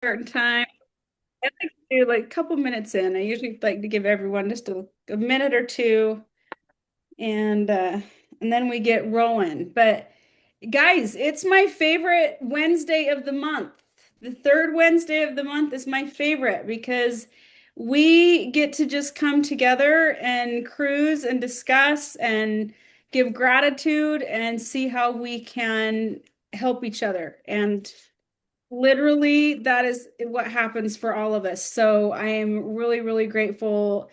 certain time. I like to do like a couple minutes in. I usually like to give everyone just a minute or two and uh and then we get rolling. But guys, it's my favorite Wednesday of the month. The third Wednesday of the month is my favorite because we get to just come together and cruise and discuss and give gratitude and see how we can help each other. And literally, that is what happens for all of us. So I am really, really grateful.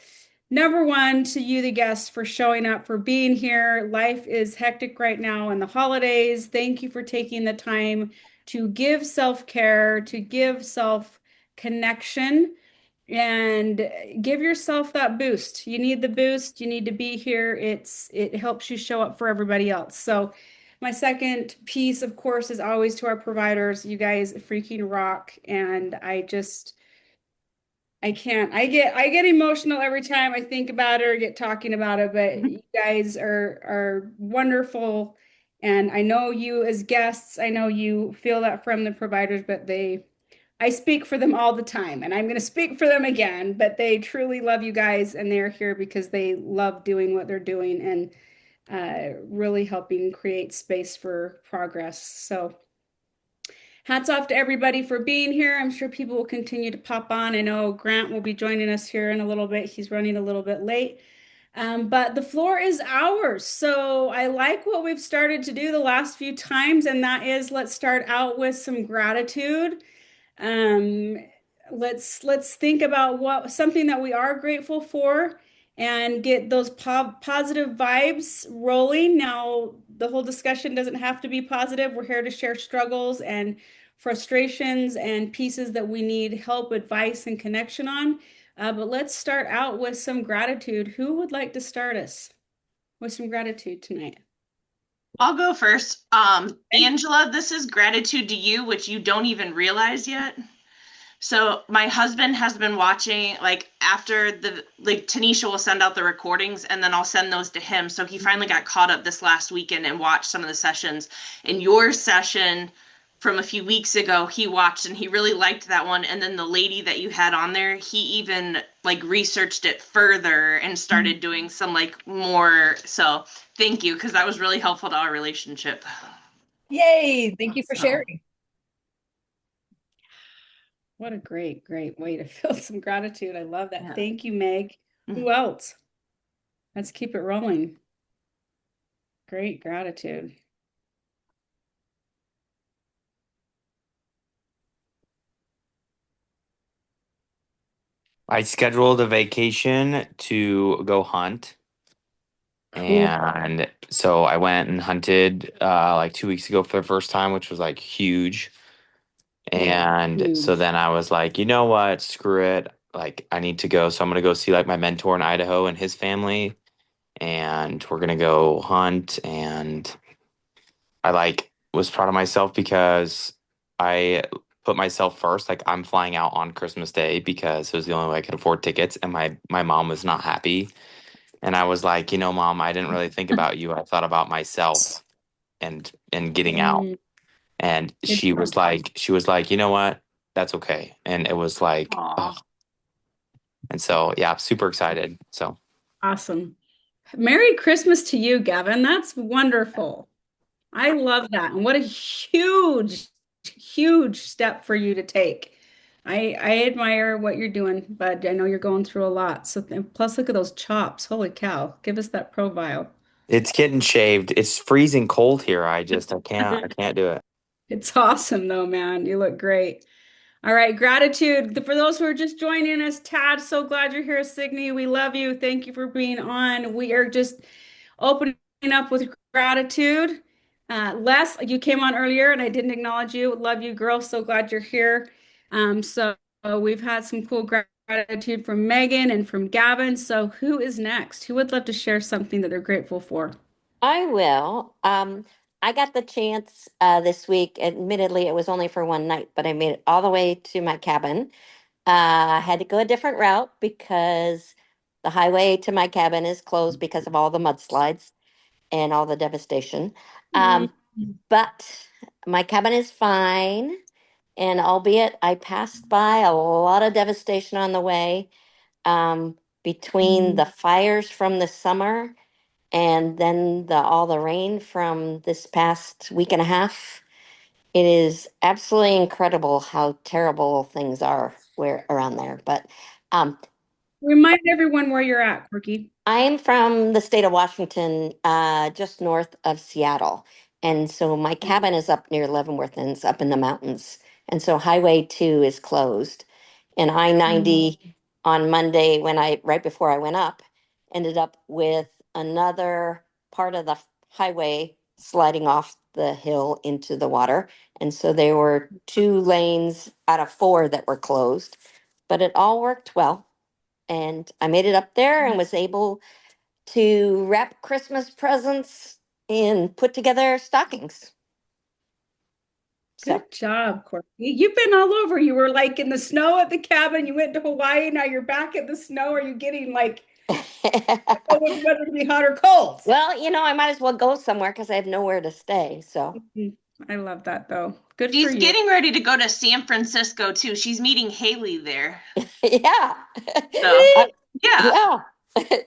Number one, to you, the guests, for showing up, for being here. Life is hectic right now in the holidays. Thank you for taking the time to give self-care, to give self-connection, and give yourself that boost. You need the boost. You need to be here. It helps you show up for everybody else. So my second piece, of course, is always to our providers. You guys freaking rock. And I can't. I get emotional every time I think about it or get talking about it, but you guys are wonderful. And I know you as guests, I know you feel that from the providers, but I speak for them all the time, and I'm going to speak for them again, but they truly love you guys, and they're here because they love doing what they're doing and really helping create space for progress. So hats off to everybody for being here. I'm sure people will continue to pop on. I know Grant will be joining us here in a little bit. He's running a little bit late. But the floor is ours. So I like what we've started to do the last few times, and that is let's start out with some gratitude. Um, let's think about what something that we are grateful for and get those positive vibes rolling. Now, the whole discussion doesn't have to be positive. We're here to share struggles and frustrations and pieces that we need help, advice, and connection on. But let's start out with some gratitude. Who would like to start us with some gratitude tonight? I'll go first. Angela, this is gratitude to you, which you don't even realize yet. So my husband has been watching, like after Tanisha will send out the recordings and then I'll send those to him. So he finally got caught up this last weekend and watched some of the sessions. And your session from a few weeks ago, he watched and he really liked that one. And then the lady that you had on there, he even like researched it further and started doing some like more. So thank you, because that was really helpful to our relationship. Yay! Thank you for Awesome. sharing. What a great, great way to feel some gratitude. I love that. Yeah. Thank you, Meg. Who else? Let's keep it rolling. Great gratitude. I scheduled a vacation to go hunt. Cool. And so I went and hunted like 2 weeks ago for the first time, which was like huge. And so Huge. then I was like, you know what? Screw it. Like I need to go. So I'm gonna go see like my mentor in Idaho and his family. And we're gonna go hunt. And I like was proud of myself because I put myself first. Like I'm flying out on Christmas Day because it was the only way I could afford tickets. And my mom was not happy. And I was like, mom, I didn't really think about you. I thought about myself and getting out. Mm, And good job. she was like, you know what? That's okay. And it was like, oh. Aw. And so yeah, super excited. So Awesome. Merry Christmas to you, Gavin. That's wonderful. I love that. And what a huge, huge step for you to take. I admire what you're doing, but I know you're going through a lot. So plus look at those chops. Holy cow. Give us that profile. it's getting shaved. It's freezing cold here. I can't do it. It's awesome though, man. You look great. All right, gratitude. For those who are just joining us, Tad, so glad you're here, Signe. We love you. Thank you for being on. We are just opening up with gratitude. Les, you came on earlier and I didn't acknowledge you. Love you, girl. So glad you're here. So we've had some cool gratitude from Megan and from Gavin. So who is next? Who would love to share something that they're grateful for? I will. I got the chance this week. Admittedly, it was only for one night, but I made it all the way to my cabin. I had to go a different route because the highway to my cabin is closed because of all the mudslides and all the devastation. Mm, Um, but my cabin is fine. And albeit I passed by a lot of devastation on the way, between the fires from the summer and then all the rain from this past week and a half, it is absolutely incredible how terrible things are where around there. But um, Remind everyone where you're at, Corky. I'm from the state of Washington, just north of Seattle. And so my cabin is up near Leavenworth and it's up in the mountains. And so Highway 2 is closed. And I Mm. 90 on Monday, right before I went up, ended up with another part of the highway sliding off the hill into the water. And so there were 2 lanes out of 4 that were closed, but it all worked well. And I made it up there and was able to wrap Christmas presents and put together stockings. So Good job, Corky. You've been all over. You were like in the snow at the cabin. You went to Hawaii. Now you're back at the snow. Are you getting like, oh, which weather to be hot or cold? well, I might as well go somewhere because I have nowhere to stay. So Mhm. I love that though. Good for She's you. getting ready to go to San Francisco too. She's meeting Haley there. yeah. So, Uh, Really? yeah. yeah.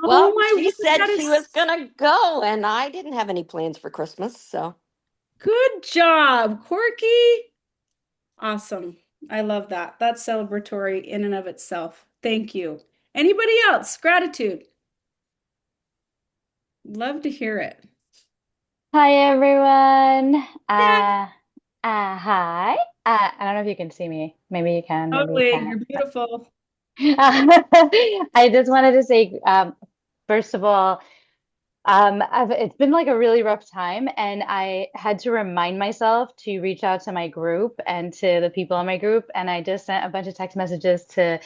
Oh Well, my she word, said that she was is gonna go and I didn't have any plans for Christmas, so good job, Corky. Awesome. I love that. That's celebratory in and of itself. Thank you. Anybody else? Gratitude. Love to hear it. Hi everyone. Yeah, Hi. I don't know if you can see me. Maybe you can, maybe you totally. can't. You're beautiful. I just wanted to say, first of all, it's been like a really rough time, and I had to remind myself to reach out to my group and to the people in my group, and I just sent a bunch of text messages to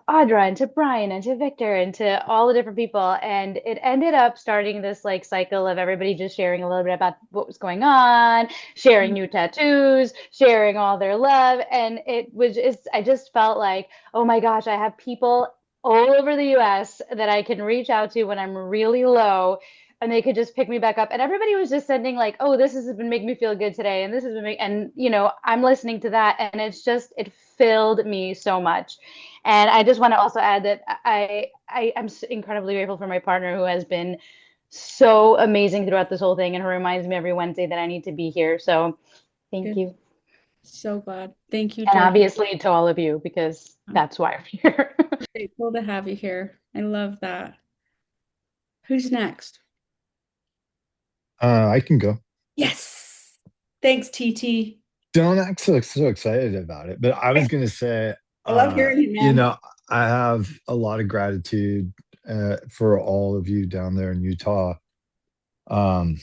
Audra and to Brian and to Victor and to all the different people. And it ended up starting this like cycle of everybody just sharing a little bit about what was going on, sharing new tattoos, sharing all their love. And it was just, I just felt like, oh my gosh, I have people all over the US that I can reach out to when I'm really low. And they could just pick me back up. And everybody was just sending like, oh, this has been making me feel good today. And this has been and I'm listening to that. And it filled me so much. And I just want to also add that I am incredibly grateful for my partner who has been so amazing throughout this whole thing and who reminds me every Wednesday that I need to be here. So thank Good. you. So glad. Thank you, And Joe. obviously to all of you because I'm that's why I'm here. grateful to have you here. I love that. Who's next? I can go. Yes. Thanks, TT. Don't act so excited about it. But I was gonna say, I love hearing you, you man. know, I have a lot of gratitude for all of you down there in Utah. Um,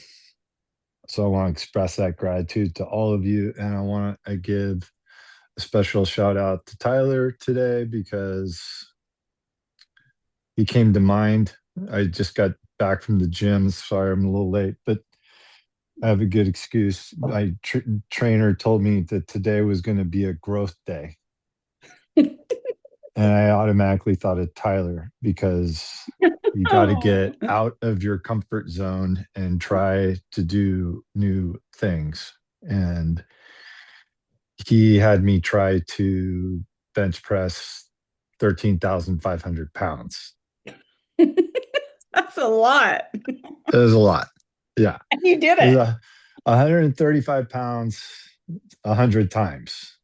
so I want to express that gratitude to all of you, and I want to give a special shout out to Tyler today because he came to mind. I just got back from the gym. Sorry, I'm a little late, but I have a good excuse. My trainer told me that today was going to be a growth day. And I automatically thought of Tyler because you got to Oh, get out of your comfort zone and try to do new things. And he had me try to bench press 13,500 pounds. that's a lot. It was a lot. Yeah. And you did It was it. 135 pounds 100 times.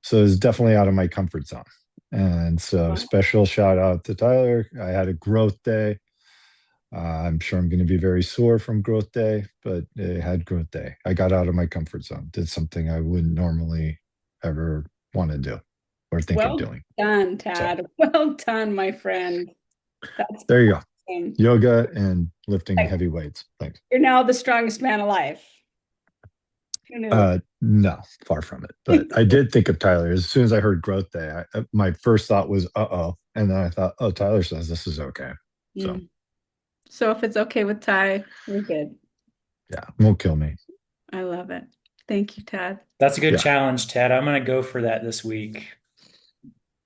So it's definitely out of my comfort zone. And so Wow. special shout out to Tyler. I had a growth day. I'm sure I'm going to be very sore from growth day, but I had growth day. I got out of my comfort zone, did something I wouldn't normally ever want to do or think of Well doing. done, So Tad. Well done, my friend. That's there you go. awesome. Yoga and lifting Like, heavy weights. Thanks. you're now the strongest man alive. Who knew? No, far from it. But I did think of Tyler as soon as I heard growth day. My first thought was, uh-oh. And then I thought, oh, Tyler says this is okay. So Mm. So if it's okay with Ty, we're good. yeah, won't kill me. I love it. Thank you, Tad. That's a good Yeah. challenge, Ted. I'm gonna go for that this week.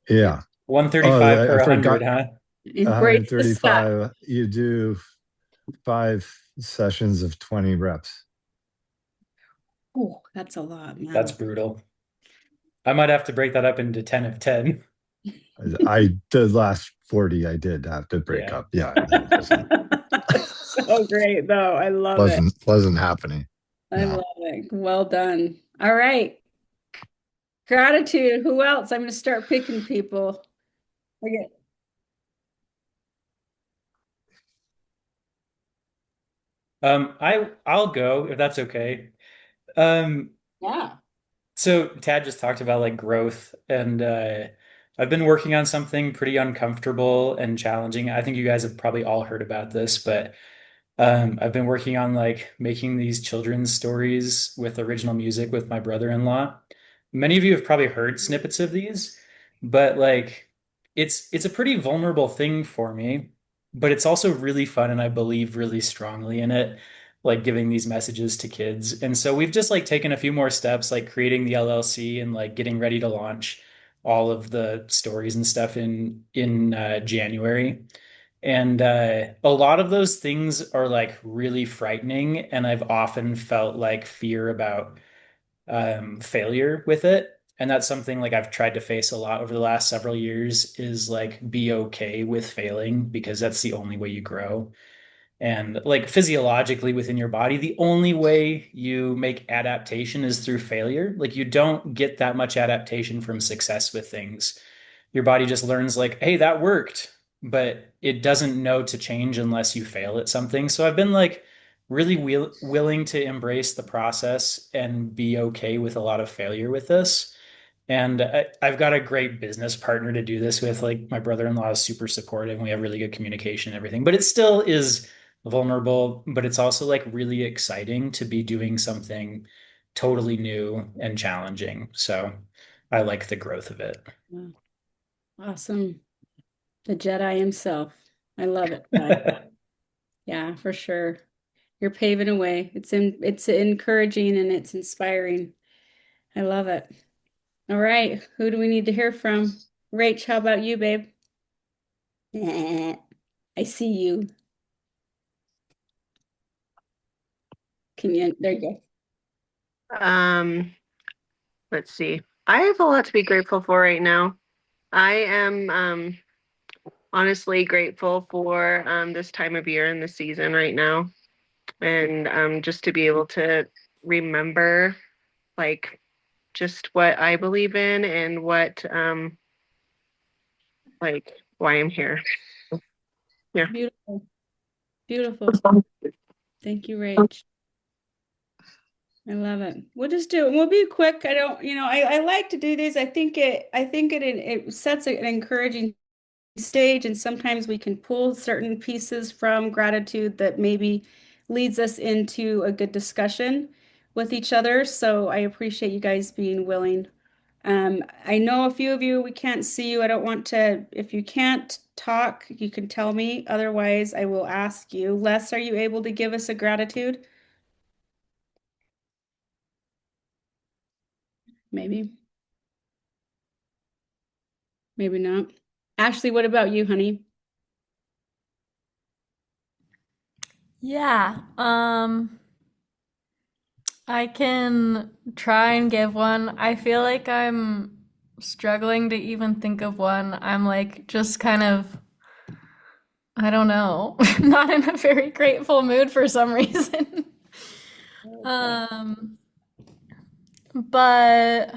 Yeah. Oh, 135 I for 100, forgot huh? Embrace the suck. 135. You do 5 sessions of 20 reps. Oh, that's a lot, That's man. brutal. I might have to break that up into 10 of 10. The last 40 I did have to break Yeah. up. Yeah, that So great, though. I love it. wasn't happening. I No. love it. Well done. All right. Gratitude. Who else? I'm going to start picking people. Okay. I'll go if that's okay. Um, Yeah. so Tad just talked about like growth, and I've been working on something pretty uncomfortable and challenging. I think you guys have probably all heard about this, but I've been working on like making these children's stories with original music with my brother-in-law. Many of you have probably heard snippets of these, but like it's a pretty vulnerable thing for me, but it's also really fun and I believe really strongly in it, like giving these messages to kids. And so we've just like taken a few more steps, like creating the LLC and like getting ready to launch all of the stories and stuff in January. And a lot of those things are like really frightening. And I've often felt like fear about failure with it. And that's something like I've tried to face a lot over the last several years is like be okay with failing because that's the only way you grow. And like physiologically within your body, the only way you make adaptation is through failure. Like you don't get that much adaptation from success with things. Your body just learns like, hey, that worked, but it doesn't know to change unless you fail at something. So I've been like really willing to embrace the process and be okay with a lot of failure with this. And I've got a great business partner to do this with. Like my brother-in-law is super supportive and we have really good communication and everything, but it still is vulnerable, but it's also like really exciting to be doing something totally new and challenging. So I like the growth of it. Wow. Awesome. The Jedi himself. I love it, guys. Yeah, for sure. You're paving a way. It's encouraging and it's inspiring. I love it. All right. Who do we need to hear from? Rach, how about you, babe? I see you. Can you there you go. Um, let's see. I have a lot to be grateful for right now. I am honestly grateful for this time of year and the season right now. And just to be able to remember like just what I believe in and what like why I'm here. Yeah. Beautiful. Beautiful. Thank you, Rach. I love it. We'll just do it. We'll be quick. I don't, I like to do these. I think it sets an encouraging stage, and sometimes we can pull certain pieces from gratitude that maybe leads us into a good discussion with each other. So I appreciate you guys being willing. I know a few of you, we can't see you. I don't want to, if you can't talk, you can tell me. Otherwise, I will ask you. Les, are you able to give us a gratitude? Maybe, maybe not. Ashley, what about you, honey? Yeah, I can try and give one. I feel like I'm struggling to even think of one. I'm like just kind of, I don't know, not in a very grateful mood for some reason. Okay. Um, but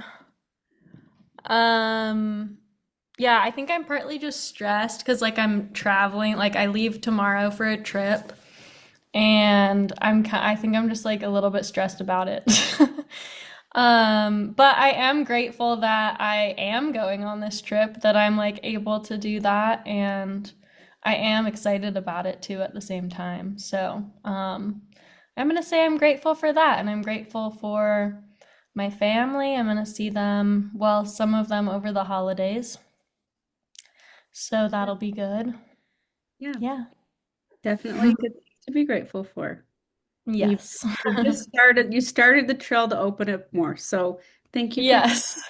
um yeah, I think I'm partly just stressed because like I'm traveling, like I leave tomorrow for a trip and I think I'm just like a little bit stressed about it. But I am grateful that I am going on this trip, that I'm like able to do that, and I am excited about it too at the same time. So, I'm gonna say I'm grateful for that, and I'm grateful for my family. I'm gonna see them, well, some of them over the holidays. So that'll be good. Yeah, Yeah. definitely good things to be grateful for. And Yes. you started the trail to open up more. So thank you for Yes.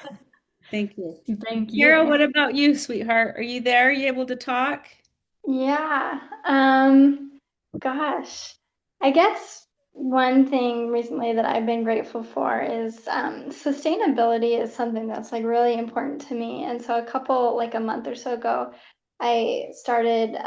thank you. Thank Carol, you. what about you, sweetheart? Are you there? Are you able to talk? Yeah. Gosh. I guess one thing recently that I've been grateful for is sustainability is something that's like really important to me. And so like a month or so ago, I started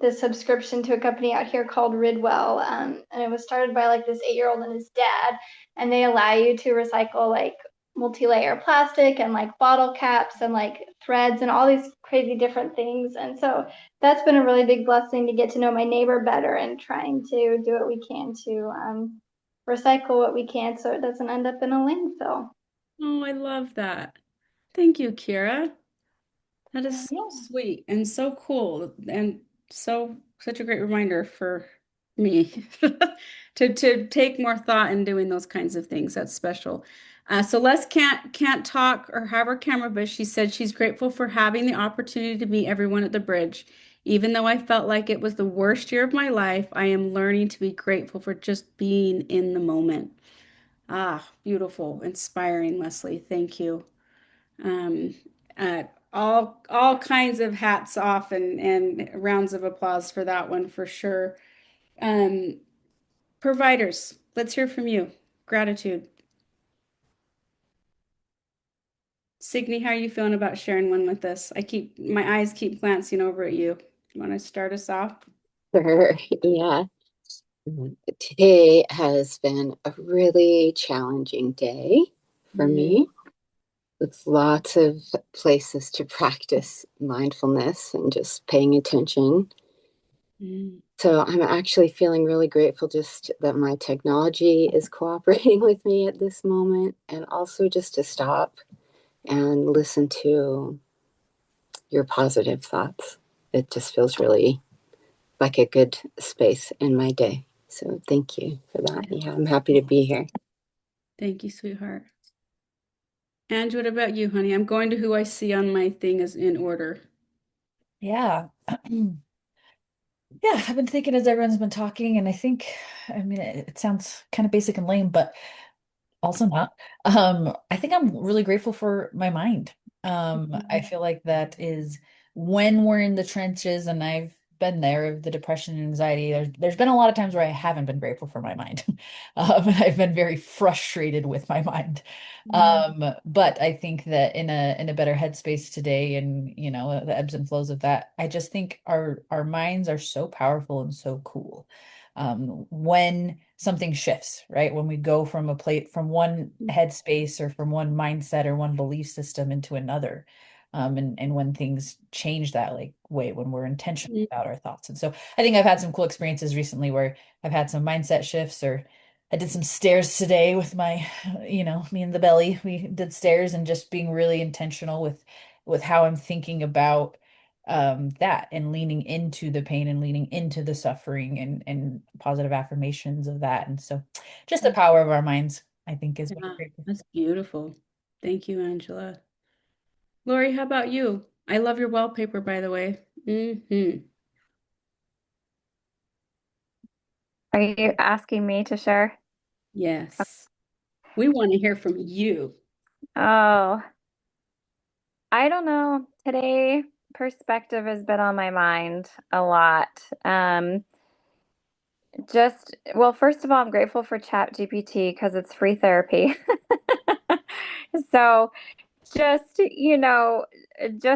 the subscription to a company out here called Ridwell. And it was started by like this 8-year-old and his dad. And they allow you to recycle like multi-layer plastic and like bottle caps and like threads and all these crazy different things. And so that's been a really big blessing to get to know my neighbor better and trying to do what we can to recycle what we can so it doesn't end up in a landfill. Oh, I love that. Thank you, Kira. That is so Yeah. sweet and so cool and such a great reminder for me to take more thought in doing those kinds of things. That's special. So Les can't talk or have her camera, but she said she's grateful for having the opportunity to meet everyone at the bridge. Even though I felt like it was the worst year of my life, I am learning to be grateful for just being in the moment. Ah, beautiful, inspiring, Leslie. Thank you. Um, all kinds of hats off and rounds of applause for that one for sure. Um, Providers, let's hear from you. Gratitude. Signy, how are you feeling about sharing one with us? My eyes keep glancing over at you. You want to start us off? Sure, yeah. Today has been a really challenging day for Mm, me with lots of places to practice mindfulness and just paying attention. mm, So I'm actually feeling really grateful just that my technology is cooperating with me at this moment and also just to stop and listen to your positive thoughts. It just feels really like a good space in my day. So thank you for that. yeah. Yeah, I'm happy to be here. Thank you, sweetheart. And what about you, honey? I'm going to who I see on my thing as in order. Yeah. Yeah, I've been thinking as everyone's been talking, and I mean, it sounds kind of basic and lame, but also not. I think I'm really grateful for my mind. I feel like that is when we're in the trenches, and I've been there of the depression and anxiety. There's been a lot of times where I haven't been grateful for my mind. And I've been very frustrated with my mind. Mm, But I think that in a better headspace today, and the ebbs and flows of that, I just think our minds are so powerful and so cool when something shifts, right? When we go from from one headspace or from one mindset or one belief system into another. And when things change that like way, when we're intentional mm, about our thoughts. And so I think I've had some cool experiences recently where I've had some mindset shifts, or I did some stairs today with me and the belly. We did stairs and just being really intentional with how I'm thinking about that and leaning into the pain and leaning into the suffering and positive affirmations of that. And so just the power of our minds, I think, is what I'm yeah, grateful that's beautiful. Thank you, Angela. Lori, how about you? I love your wallpaper, by the way. Are you asking me to share? Yes. We want to hear from you. Oh, I don't know. Today, perspective has been on my mind a lot. Well, first of all, I'm grateful for Chat GPT because it's free therapy. So just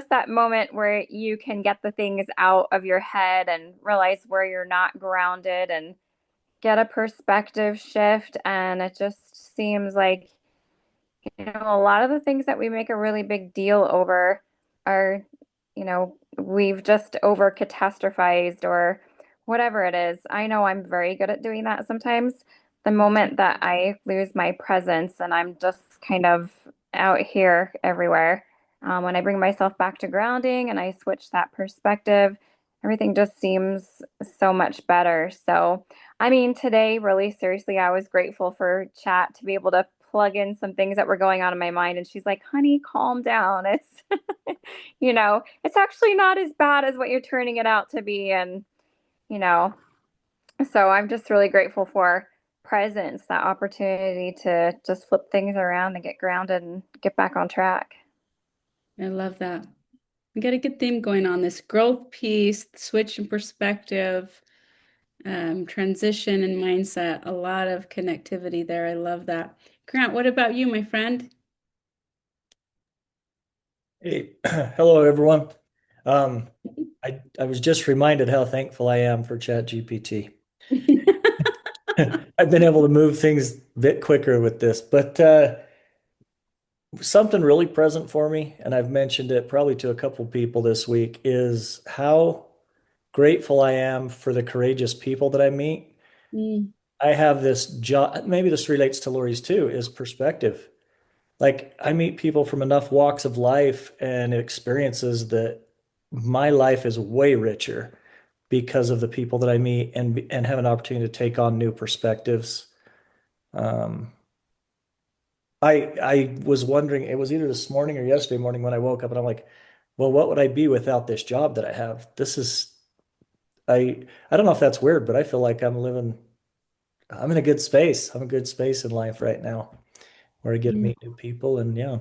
that moment where you can get the things out of your head and realize where you're not grounded and get a perspective shift. And it just seems like a lot of the things that we make a really big deal over are, we've just over catastrophized or whatever it is. I know I'm very good at doing that sometimes. The moment that I lose my presence and I'm just kind of out here everywhere, when I bring myself back to grounding and I switch that perspective, everything just seems so much better. So, I mean, today, really seriously, I was grateful for chat to be able to plug in some things that were going on in my mind. And she's like, honey, calm down. It's actually not as bad as what you're turning it out to be. And, you know, so I'm just really grateful for presence, that opportunity to just flip things around and get grounded and get back on track. I love that. We got a good theme going on this growth piece, switch in perspective. transition and mindset. A lot of connectivity there. I love that. Grant, what about you, my friend? Hey, hello everyone. Um, I was just reminded how thankful I am for ChatGPT. I've been able to move things a bit quicker with this, but something really present for me, and I've mentioned it probably to a couple people this week, is how grateful I am for the courageous people that I meet. Mm, I have this job, maybe this relates to Lori's too, is perspective. Like I meet people from enough walks of life and experiences that my life is way richer because of the people that I meet and have an opportunity to take on new perspectives. Um, I was wondering, it was either this morning or yesterday morning when I woke up and I'm like, well, what would I be without this job that I have? This is I don't know if that's weird, but I feel like I'm in a good space. I'm in a good space in life right now where I get to mm, meet new people and yeah.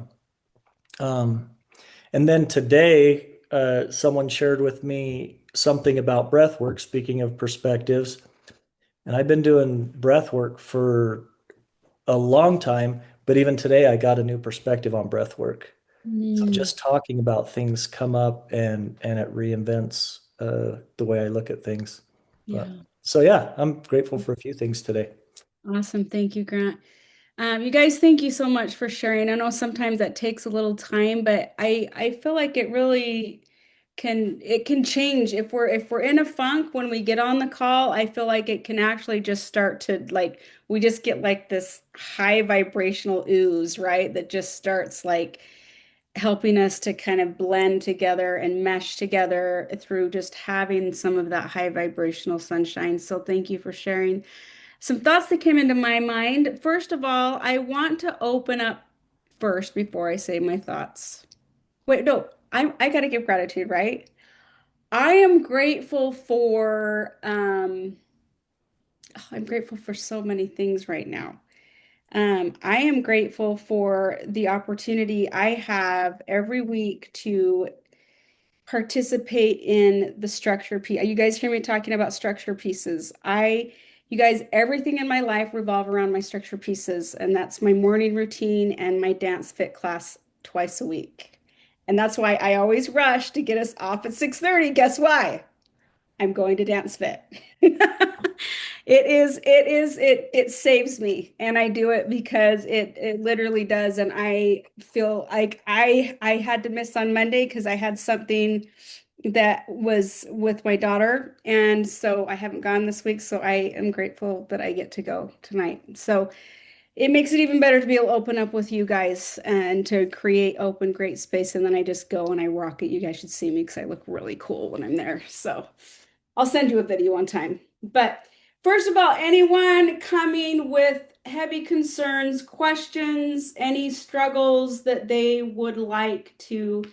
Um, And then today, someone shared with me something about breath work, speaking of perspectives. And I've been doing breath work for a long time, but even today I got a new perspective on breath work. So mm, just talking about things come up and it reinvents the way I look at things. But yeah. so yeah, I'm grateful for a few things today. Awesome. Thank you, Grant. You guys, thank you so much for sharing. I know sometimes that takes a little time, but I feel like it really can change if we're in a funk when we get on the call. I feel like it can actually just start to like we just get like this high vibrational ooze, right? That just starts like helping us to kind of blend together and mesh together through just having some of that high vibrational sunshine. So thank you for sharing. Some thoughts that came into my mind. First of all, I want to open up first before I say my thoughts. Wait, no, I gotta give gratitude, right? I am grateful for I'm grateful for so many things right now. I am grateful for the opportunity I have every week to participate in the structure piece. You guys hear me talking about structure pieces. You guys, everything in my life revolve around my structure pieces, and that's my morning routine and my dance fit class twice a week. And that's why I always rush to get us off at 6:30. Guess why? I'm going to dance fit. It saves me and I do it because it literally does. And I feel like I had to miss on Monday because I had something that was with my daughter. And so I haven't gone this week. So I am grateful that I get to go tonight. So it makes it even better to be able to open up with you guys and to create open, great space. And then I just go and I rock it. You guys should see me because I look really cool when I'm there. So I'll send you a video one time. But first of all, anyone coming with heavy concerns, questions, any struggles that they would like to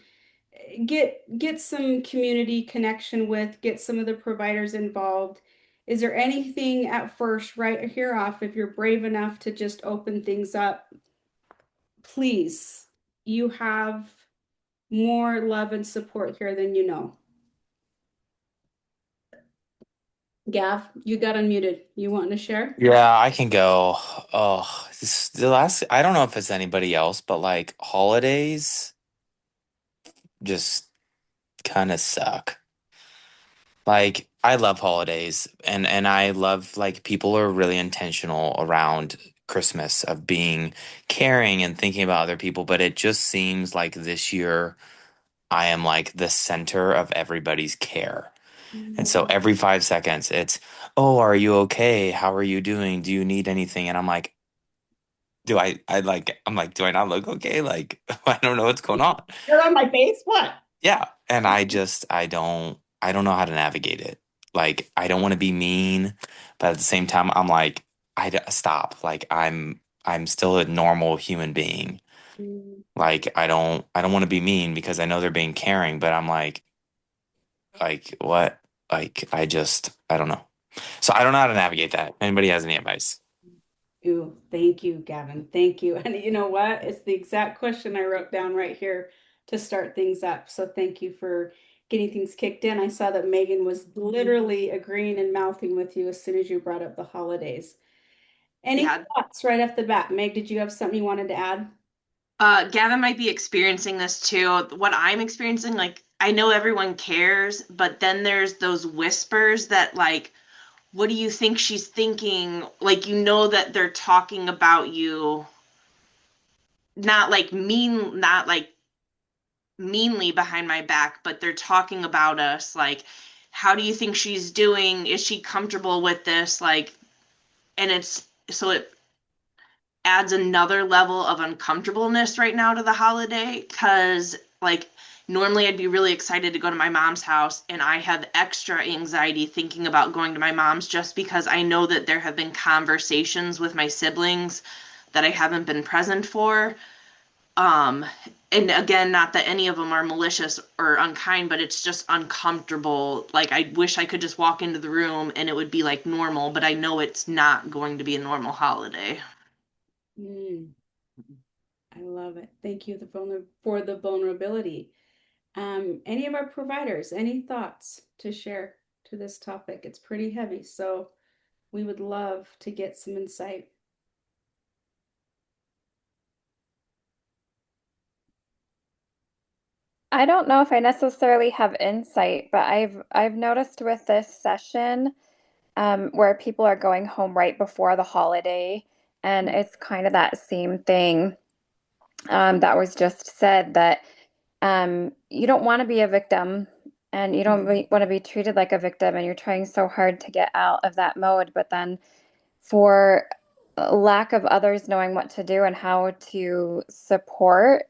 get some community connection with, get some of the providers involved. Is there anything at first, right here off, if you're brave enough to just open things up, please, you have more love and support here than you know. Gav, you got unmuted. You want to share? Yeah, I can go. The last, I don't know if it's anybody else, but like holidays just kind of suck. Like I love holidays and I love like people are really intentional around Christmas of being caring and thinking about other people, but it just seems like this year I am like the center of everybody's care. And so every 5 seconds it's, "Oh, are you okay? How are you doing? Do you need anything?" And I'm like, I'm like, "Do I not look okay?" Like I don't know what's going on. You're on my face? What? Yeah, and I don't know how to navigate it. Like I don't want to be mean, but at the same time I'm like stop. Like I'm still a normal human being. Like I don't want to be mean because I know they're being caring, but I'm like what? Like I don't know. So I don't know how to navigate that. Anybody has any advice? Ooh, thank you, Gavin. Thank you. And you know what? It's the exact question I wrote down right here to start things up. So thank you for getting things kicked in, I saw that Megan was literally agreeing and mouthing with you as soon as you brought up the holidays. Any Yeah. thoughts right off the bat? Meg, did you have something you wanted to add? Gavin might be experiencing this too. What I'm experiencing, like, I know everyone cares, but then there's those whispers that, like, what do you think she's thinking? Like, you know that they're talking about you, not like meanly behind my back, but they're talking about us. Like, how do you think she's doing? Is she comfortable with this? Like, and it's so it adds another level of uncomfortableness right now to the holiday because, like, normally I'd be really excited to go to my mom's house, and I have extra anxiety thinking about going to my mom's just because I know that there have been conversations with my siblings that I haven't been present for. Um, and again, not that any of them are malicious or unkind, but it's just uncomfortable. Like, I wish I could just walk into the room and it would be like normal, but I know it's not going to be a normal holiday. Mm, I love it. Thank you for the vulnerability. Any of our providers, any thoughts to share to this topic? It's pretty heavy, so we would love to get some insight. I don't know if I necessarily have insight, but I've noticed with this session where people are going home right before the holiday, and it's kind of that same thing that was just said that you don't want to be a victim and you don't want to be treated like a victim, and you're trying so hard to get out of that mode, but then for lack of others knowing what to do and how to support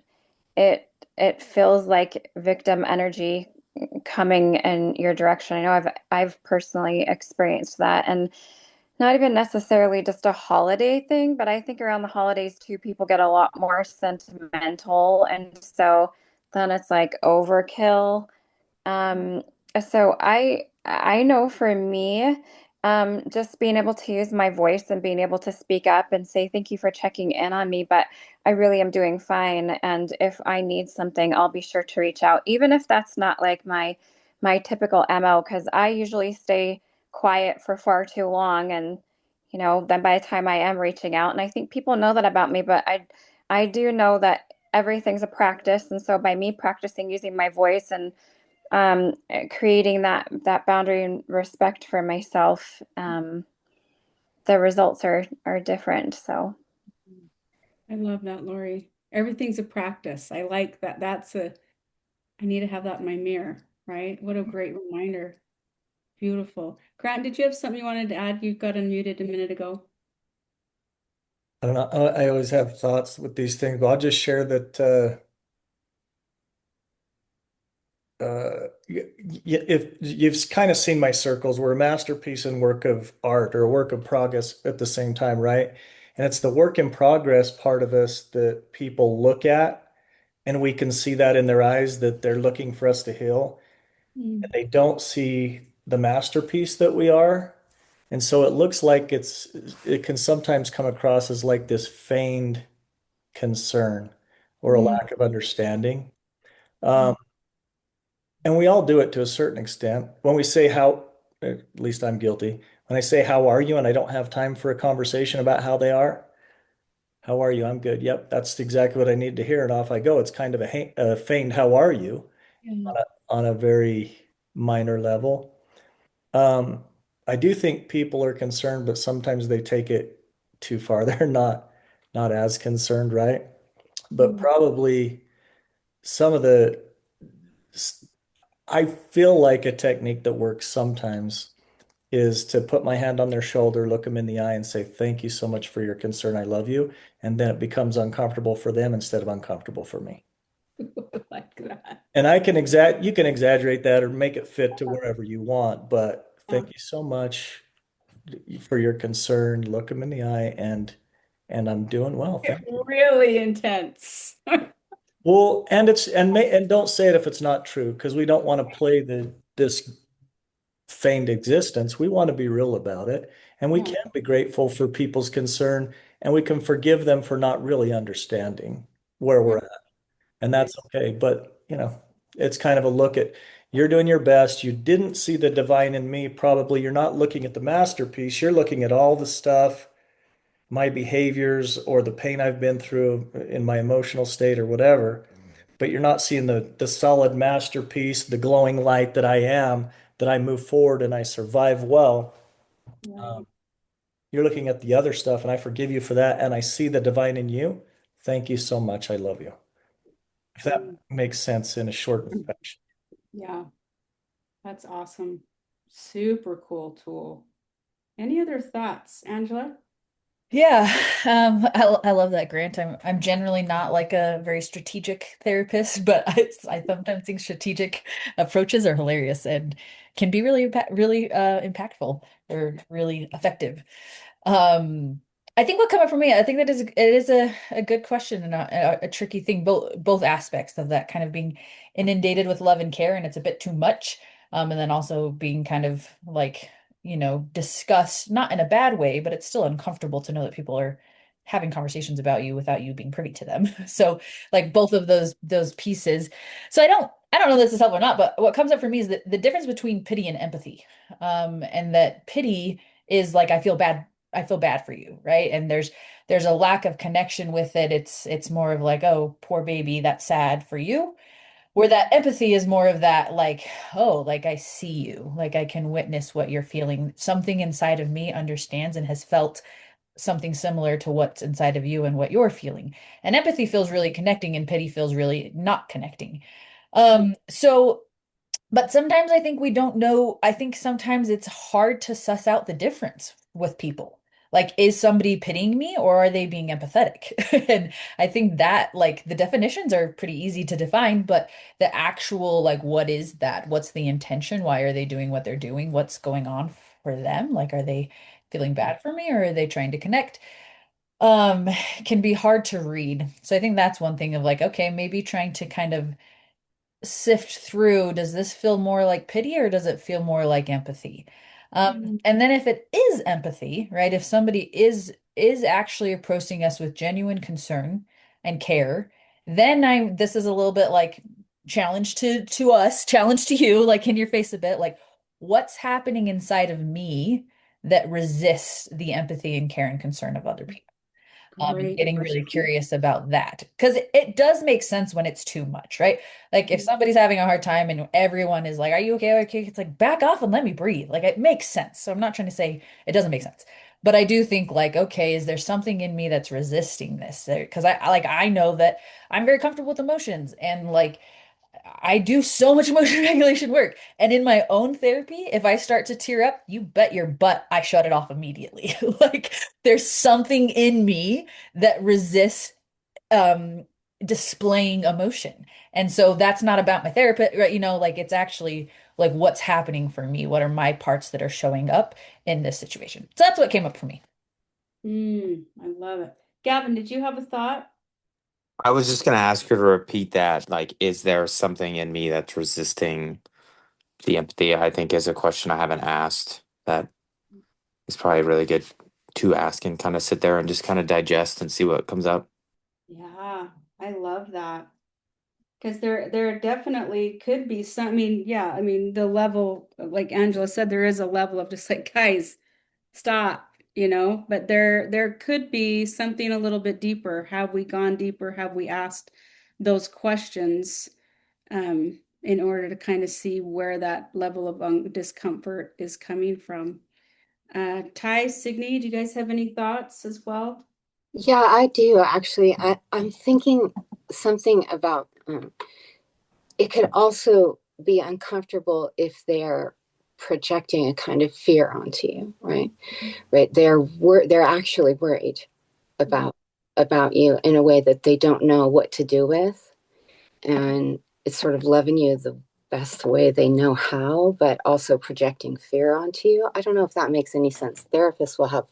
it, it feels like victim energy coming in your direction. I know I've personally experienced that, and not even necessarily just a holiday thing, but I think around the holidays too, people get a lot more sentimental, and so then it's like overkill. um, so I know for me, just being able to use my voice and being able to speak up and say thank you for checking in on me, but I really am doing fine. And if I need something, I'll be sure to reach out, even if that's not like my typical MO, because I usually stay quiet for far too long. And then by the time I am reaching out, and I think people know that about me, but I do know that everything's a practice. And so by me practicing using my voice and creating that boundary and respect for myself, the results are different. So I love that, Lori. Everything's a practice. I like that. I need to have that in my mirror, right? What a great reminder. Beautiful. Grant, did you have something you wanted to add? You got unmuted a minute ago. I don't know. I always have thoughts with these things, but I'll just share that if you've kind of seen my circles, we're a masterpiece and work of art or a work of progress at the same time, right? And it's the work in progress part of us that people look at, and we can see that in their eyes that they're looking for us to heal. Mm. And they don't see the masterpiece that we are. And so it looks like it can sometimes come across as like this feigned concern or a Mm. lack of understanding. Um, and we all do it to a certain extent. When we say how, at least I'm guilty, when I say, how are you? And I don't have time for a conversation about how they are. How are you? I'm good. Yep, that's exactly what I need to hear. And off I go. It's kind of a feigned, how are you? Yeah. On a very minor level. Um, I do think people are concerned, but sometimes they take it too far. They're not as concerned, right? But Mm. probably some of the I feel like a technique that works sometimes is to put my hand on their shoulder, look them in the eye, and say, "Thank you so much for your concern. I love you." And then it becomes uncomfortable for them instead of uncomfortable for me. Like that. And you can exaggerate that or make it fit to wherever you want, but Yeah. thank you so much for your concern. Look them in the eye, and I'm doing well. Thank you. Really intense. Well, and don't say it if it's not true, because we don't want to play this feigned existence. We want to be real about it, and we Yeah. can be grateful for people's concern, and we can forgive them for not really understanding where we're at, and Right. that's okay. But it's kind of a look at You're doing your best. You didn't see the divine in me. Probably you're not looking at the masterpiece. You're looking at all the stuff, my behaviors, or the pain I've been through in my emotional state or whatever. But you're not seeing the solid masterpiece, the glowing light that I am, that I move forward and I survive well. Right. You're looking at the other stuff, and I forgive you for that. And I see the divine in you. Thank you so much. I love you. If that makes sense in a short fashion. Yeah, that's awesome. Super cool tool. Any other thoughts, Angela? Yeah, I love that, Grant. I'm generally not like a very strategic therapist, but I sometimes think strategic approaches are hilarious and can be really impactful or really effective. Um, I think what come up for me, I think that it is a good question and a tricky thing, both aspects of that kind of being inundated with love and care, and it's a bit too much. And then also being kind of like, discussed, not in a bad way, but it's still uncomfortable to know that people are having conversations about you without you being privy to them. So like both of those pieces. So I don't know if this is helpful or not, but what comes up for me is that the difference between pity and empathy. And that pity is like I feel bad for you, right? And there's a lack of connection with it. It's more of like, oh, poor baby, that's sad for you. Where that empathy is more of that like, oh, like I see you, like I can witness what you're feeling. Something inside of me understands and has felt something similar to what's inside of you and what you're feeling. And empathy feels really connecting and pity feels really not connecting. So but sometimes I think we don't know. I think sometimes it's hard to suss out the difference with people. Like, is somebody pitying me or are they being empathetic? And I think that, like, the definitions are pretty easy to define, but the actual, like, what is that? What's the intention? Why are they doing what they're doing? What's going on for them? Like, are they feeling bad for me or are they trying to connect? Um, can be hard to read. So I think that's one thing of like, okay, maybe trying to kind of sift through, does this feel more like pity or does it feel more like empathy? And then if it is empathy, right? If somebody is actually approaching us with genuine concern and care, then this is a little bit like challenge to us, challenge to you, like in your face a bit, like what's happening inside of me that resists the empathy and care and concern of other people? And Great getting really question. curious about that because it does make sense when it's too much, right? Like if somebody's having a hard time and everyone is like, "Are you okay? Okay," it's like back off and let me breathe. Like it makes sense. So I'm not trying to say it doesn't make sense, but I do think like, okay, is there something in me that's resisting this? Because I know that I'm very comfortable with emotions and like I do so much emotion regulation work. And in my own therapy, if I start to tear up, you bet your butt I shut it off immediately. Like there's something in me that resists um displaying emotion. And so that's not about my therapist, right? Like it's actually like what's happening for me. What are my parts that are showing up in this situation? So that's what came up for me. I love it. Gavin, did you have a thought? I was just gonna ask her to repeat that. Like, is there something in me that's resisting the empathy? I think is a question I haven't asked. That is probably really good to ask and kind of sit there and just kind of digest and see what comes up. Yeah, I love that. Because there definitely could be some, I mean, yeah, I mean, the level, like Angela said, there is a level of just like, guys, stop, but there could be something a little bit deeper. Have we gone deeper? Have we asked those questions in order to kind of see where that level of discomfort is coming from? Ty, Signe, do you guys have any thoughts as well? Yeah, I do actually. I'm thinking something about it could also be uncomfortable if they're projecting a kind of fear onto you, right? Right. They're actually worried about about you in a way that they don't know what to do with. And it's sort of loving you the best way they know how, but also projecting fear onto you. I don't know if that makes any sense. Therapists will have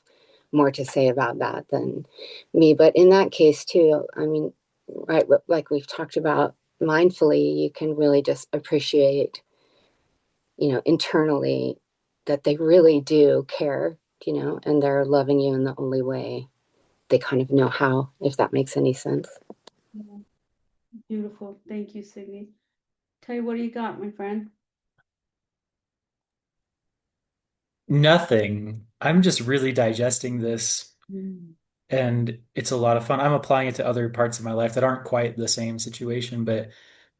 more to say about that than me. But in that case, too, I mean, right, like we've talked about mindfully, you can really just appreciate, internally that they really do care, and they're loving you in the only way they kind of know how, if that makes any sense. Yeah. Beautiful. Thank you, Signe. Tell you what do you got, my friend? Nothing. I'm just really digesting this, Mm. and it's a lot of fun. I'm applying it to other parts of my life that aren't quite the same situation, but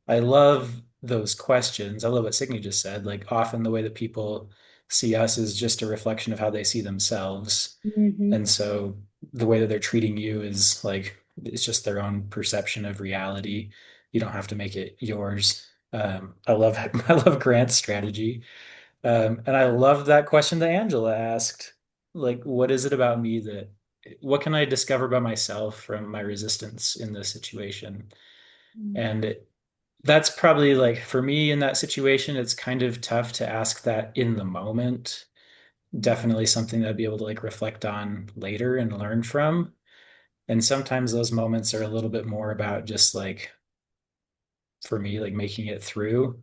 I love those questions. I love what Signe just said. Like often the way that people see us is just a reflection of how they see themselves. Mhm. And so the way that they're treating you is like it's just their own perception of reality. You don't have to make it yours. I love I love Grant's strategy. And I love that question that Angela asked. Like, what is it about me that what can I discover about myself from my resistance in this situation? And that's probably like for me in that situation, it's kind of tough to ask that in the moment. Definitely something that I'd be able to like reflect on later and learn from. And sometimes those moments are a little bit more about just like for me, like making it through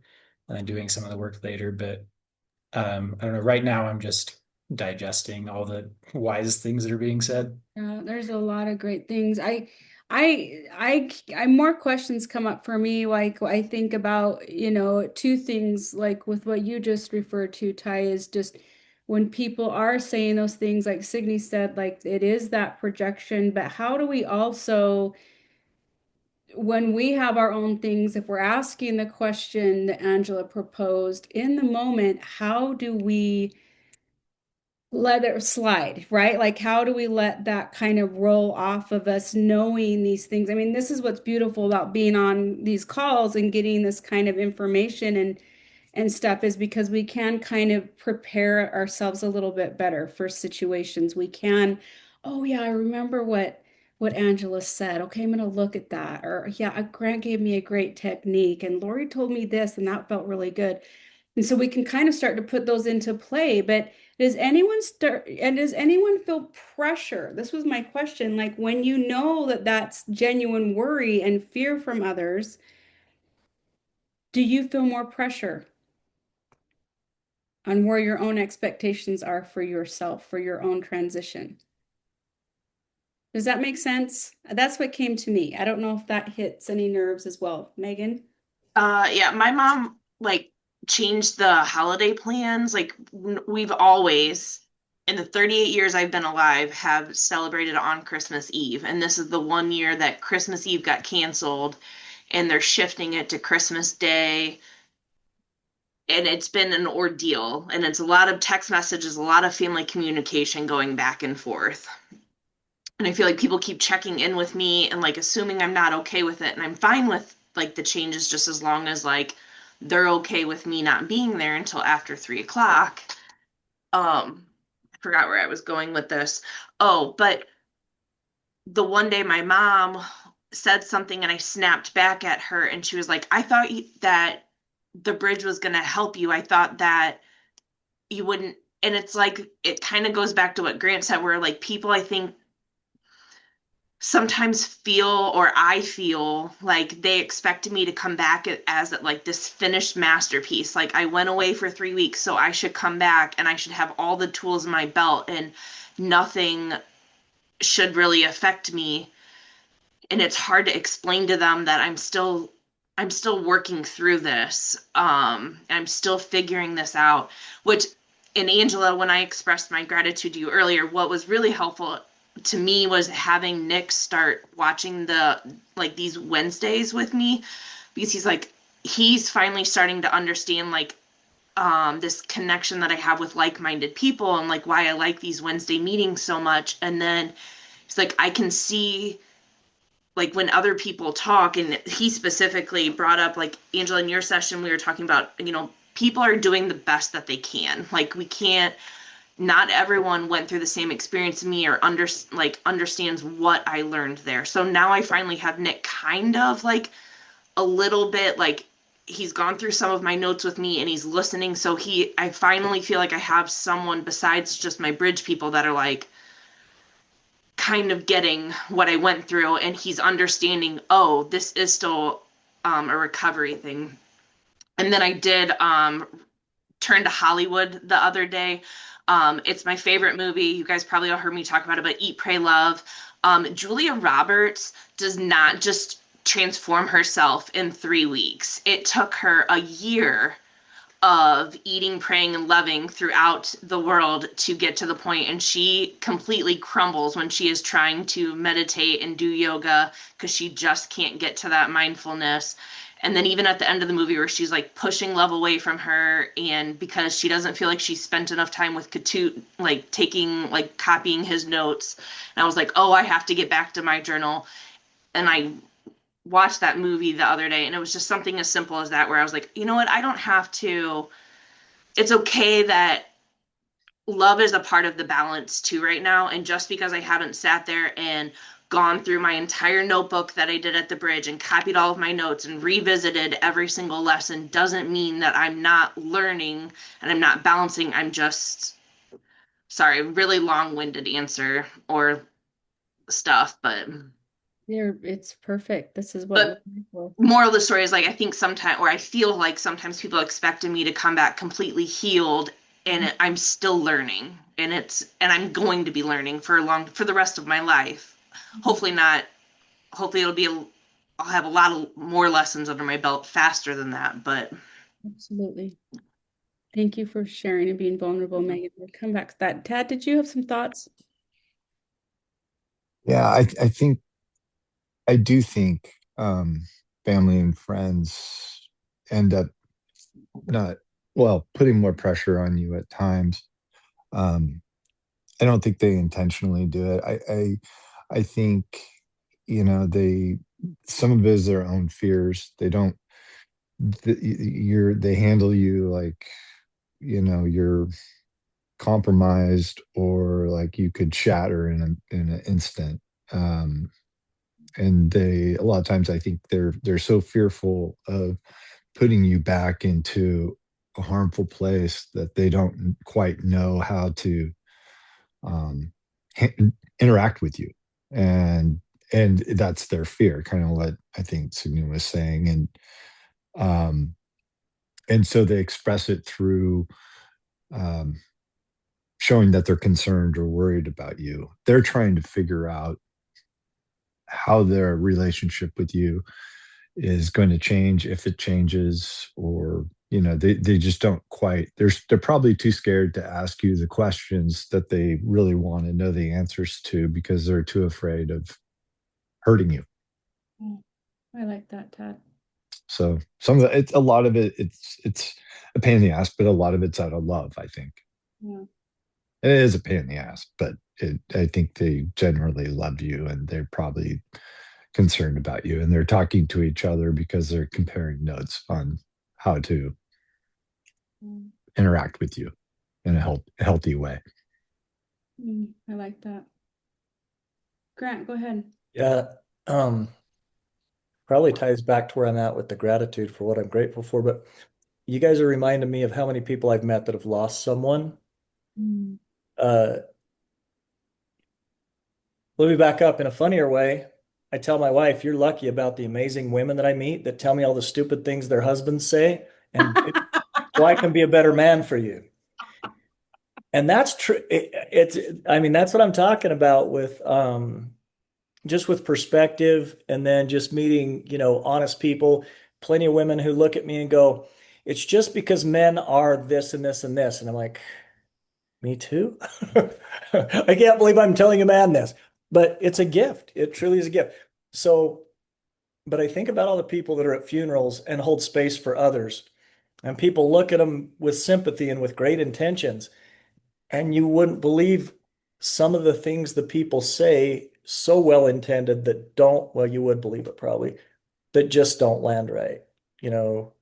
and then doing some of the work later. But I don't know. Right now, I'm just digesting all the wise things that are being said. There's a lot of great things. More questions come up for me. Like I think about, two things like with what you just referred to, Ty, is just when people are saying those things, like Signe said, like it is that projection, but how do we also, when we have our own things, if we're asking the question that Angela proposed in the moment, how do we let it slide, right? Like, how do we let that kind of roll off of us knowing these things? I mean, this is what's beautiful about being on these calls and getting this kind of information and stuff is because we can kind of prepare ourselves a little bit better for situations. We can, oh yeah, I remember what Angela said. Okay, I'm gonna look at that. Or yeah, Grant gave me a great technique and Lori told me this and that felt really good. And so we can kind of start to put those into play. But does anyone feel pressure? This was my question. Like when you know that that's genuine worry and fear from others, do you feel more pressure on where your own expectations are for yourself, for your own transition? Does that make sense? That's what came to me. I don't know if that hits any nerves as well. Megan? Yeah, my mom like changed the holiday plans. Like we've always, in the 38 years I've been alive, have celebrated on Christmas Eve. And this is the one year that Christmas Eve got canceled and they're shifting it to Christmas Day. And it's been an ordeal. And it's a lot of text messages, a lot of family communication going back and forth. And I feel like people keep checking in with me and like assuming I'm not okay with it. And I'm fine with like the changes just as long as like they're okay with me not being there until after 3 o'clock. I forgot where I was going with this. Oh, but the one day my mom said something and I snapped back at her and she was like, I thought that the bridge was going to help you. I thought that you wouldn't. And it's like, it kind of goes back to what Grant said, where like people, I think, sometimes feel or I feel like they expected me to come back as like this finished masterpiece. Like I went away for 3 weeks, so I should come back and I should have all the tools in my belt and nothing should really affect me. And it's hard to explain to them that I'm still working through this. I'm still figuring this out, which in Angela, when I expressed my gratitude to you earlier, what was really helpful to me was having Nick start watching these Wednesdays with me because he's finally starting to understand this connection that I have with like-minded people and like why I like these Wednesday meetings so much. And then it's like I can see like when other people talk, and he specifically brought up like Angela, in your session we were talking about, people are doing the best that they can. Like we can't, not everyone went through the same experience as me or understands what I learned there. So now I finally have Nick kind of like a little bit like he's gone through some of my notes with me and he's listening. So I finally feel like I have someone besides just my bridge people that are like kind of getting what I went through, and he's understanding, oh, this is still a recovery thing. And then I did Turn to Hollywood the other day. It's my favorite movie. You guys probably all heard me talk about it, but Eat, Pray, Love. Julia Roberts does not just transform herself in 3 weeks. It took her a year of eating, praying, and loving throughout the world to get to the point, and she completely crumbles when she is trying to meditate and do yoga because she just can't get to that mindfulness. And then even at the end of the movie where she's like pushing love away from her, and because she doesn't feel like she spent enough time with Katut, like taking, like copying his notes, and I was like, oh, I have to get back to my journal. And I watched that movie the other day, and it was just something as simple as that, where I was like, you know what, I don't have to, it's okay that love is a part of the balance too right now. And just because I haven't sat there and gone through my entire notebook that I did at the bridge and copied all of my notes and revisited every single lesson doesn't mean that I'm not learning and I'm not balancing. I'm just, sorry, really long-winded answer or stuff, but It's perfect. This is what but we're here for. moral of the story is, like, I think sometimes, or I feel like sometimes people expected me to come back completely healed, and I'm still learning, and I'm going to be learning for the rest of my life. Hopefully not. Hopefully I'll have a lot of more lessons under my belt faster than that, but Absolutely. Thank you for sharing and being vulnerable, Megan. We'll come back to that. Tad, did you have some thoughts? Yeah, I do think family and friends end up not, well, putting more pressure on you at times. Um, I don't think they intentionally do it. I think, they, some of it is their own fears. They don't, they handle you like, you're compromised, or like you could shatter in an instant. Um, and they, a lot of times, I think they're so fearful of putting you back into a harmful place that they don't quite know how to um, ha- interact with you, and that's their fear, kind of what I think Signy was saying. Um, and so they express it through um, showing that they're concerned or worried about you. They're trying to figure out how their relationship with you is going to change, if it changes, or they just don't quite, they're probably too scared to ask you the questions that they really want to know the answers to, because they're too afraid of hurting you. I like that, Tad. So some of it's a lot of it, it's a pain in the ass, but a lot of it's out of love, I think. Yeah. It is a pain in the ass, but I think they generally love you, and they're probably concerned about you, and they're talking to each other because they're comparing notes on how to interact with you in a healthy way. I like that. Grant, go ahead. Yeah. Probably ties back to where I'm at with the gratitude for what I'm grateful for. But you guys are reminding me of how many people I've met that have lost someone. Mm. Uh, Let me back up in a funnier way. I tell my wife, you're lucky about the amazing women that I meet that tell me all the stupid things their husbands say, and so I can be a better man for you. And that's true. I mean, that's what I'm talking about with just with perspective, and then just meeting, honest people. Plenty of women who look at me and go, it's just because men are this and this and this. And I'm like, me too. I can't believe I'm telling a man this, but it's a gift. It truly is a gift. So, but I think about all the people that are at funerals and hold space for others, and people look at them with sympathy and with great intentions. And you wouldn't believe some of the things the people say, so well intended, that don't, well, you would believe it probably, that just don't land right. You know,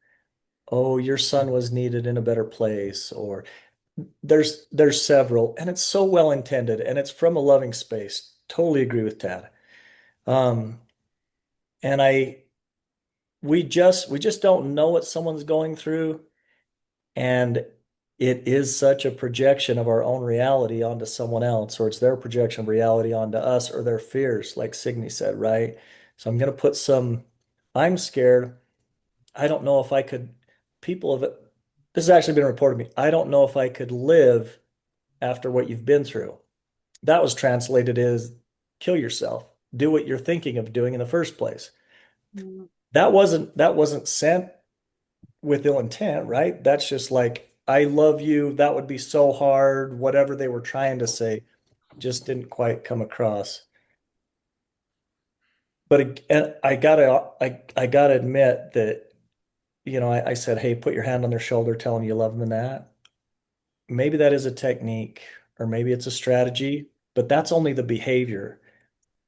oh, your son was needed in a better place, or there's several, and it's so well intended, and it's from a loving space. Totally agree with Tad. Um, and we just don't know what someone's going through, and it is such a projection of our own reality onto someone else, or it's their projection of reality onto us, or their fears, like Signy said, right? So I'm going to put some, I'm scared. I don't know if I could, people have, this has actually been reported to me. I don't know if I could live after what you've been through. That was translated as kill yourself, do what you're thinking of doing in the first place. Mm. That wasn't sent with ill intent, right? That's just like, I love you. That would be so hard. Whatever they were trying to say just didn't quite come across. But I gotta admit that, I said, hey, put your hand on their shoulder, tell them you love them and that. Maybe that is a technique, or maybe it's a strategy, but that's only the behavior.